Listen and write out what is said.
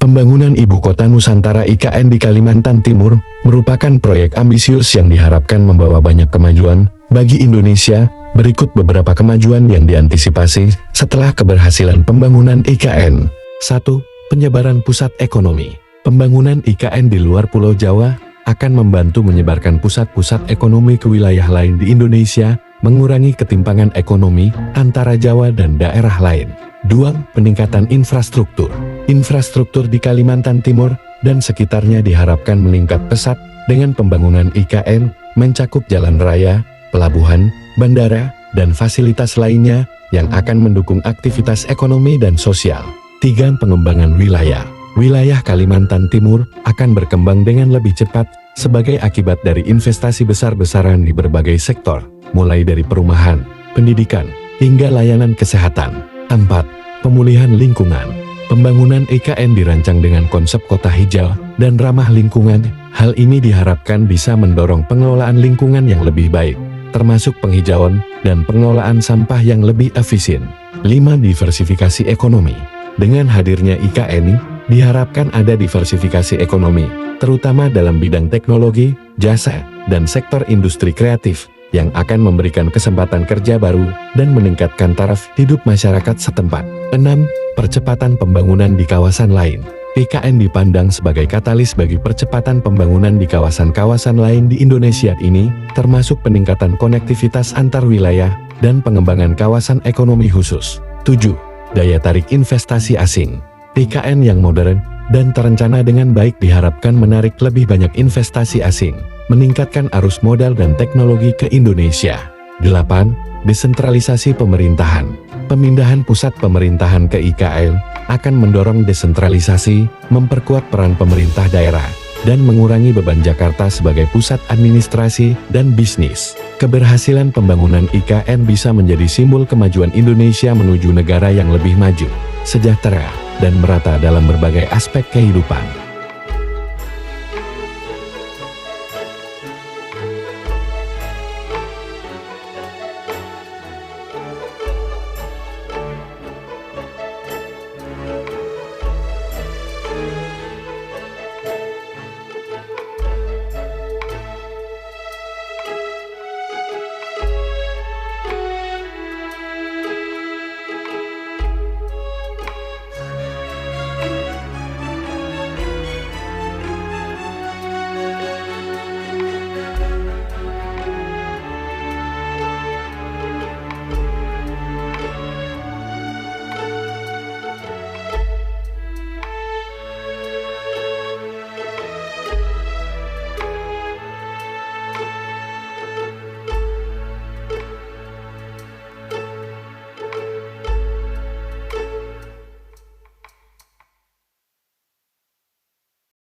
Pembangunan Ibu Kota Nusantara IKN di Kalimantan Timur merupakan proyek ambisius yang diharapkan membawa banyak kemajuan bagi Indonesia. Berikut beberapa kemajuan yang diantisipasi setelah keberhasilan pembangunan IKN. 1. Penyebaran pusat ekonomi. Pembangunan IKN di luar Pulau Jawa akan membantu menyebarkan pusat-pusat ekonomi ke wilayah lain di Indonesia, mengurangi ketimpangan ekonomi antara Jawa dan daerah lain. 2. Peningkatan infrastruktur. Infrastruktur di Kalimantan Timur dan sekitarnya diharapkan meningkat pesat dengan pembangunan IKN, mencakup jalan raya, pelabuhan, bandara, dan fasilitas lainnya yang akan mendukung aktivitas ekonomi dan sosial. 3. Pengembangan wilayah. Wilayah Kalimantan Timur akan berkembang dengan lebih cepat sebagai akibat dari investasi besar-besaran di berbagai sektor, mulai dari perumahan, pendidikan, hingga layanan kesehatan. 4. Pemulihan lingkungan. Pembangunan IKN dirancang dengan konsep kota hijau dan ramah lingkungan. Hal ini diharapkan bisa mendorong pengelolaan lingkungan yang lebih baik, termasuk penghijauan dan pengelolaan sampah yang lebih efisien. 5. Diversifikasi ekonomi. Dengan hadirnya IKN, diharapkan ada diversifikasi ekonomi, terutama dalam bidang teknologi, jasa, dan sektor industri kreatif, yang akan memberikan kesempatan kerja baru dan meningkatkan taraf hidup masyarakat setempat. 6. Percepatan pembangunan di kawasan lain. IKN dipandang sebagai katalis bagi percepatan pembangunan di kawasan-kawasan lain di Indonesia ini, termasuk peningkatan konektivitas antar wilayah dan pengembangan kawasan ekonomi khusus. 7. Daya tarik investasi asing. IKN yang modern dan terencana dengan baik diharapkan menarik lebih banyak investasi asing, meningkatkan arus modal dan teknologi ke Indonesia. 8. Desentralisasi pemerintahan. Pemindahan pusat pemerintahan ke IKN akan mendorong desentralisasi, memperkuat peran pemerintah daerah, dan mengurangi beban Jakarta sebagai pusat administrasi dan bisnis. Keberhasilan pembangunan IKN bisa menjadi simbol kemajuan Indonesia menuju negara yang lebih maju, sejahtera, dan merata dalam berbagai aspek kehidupan.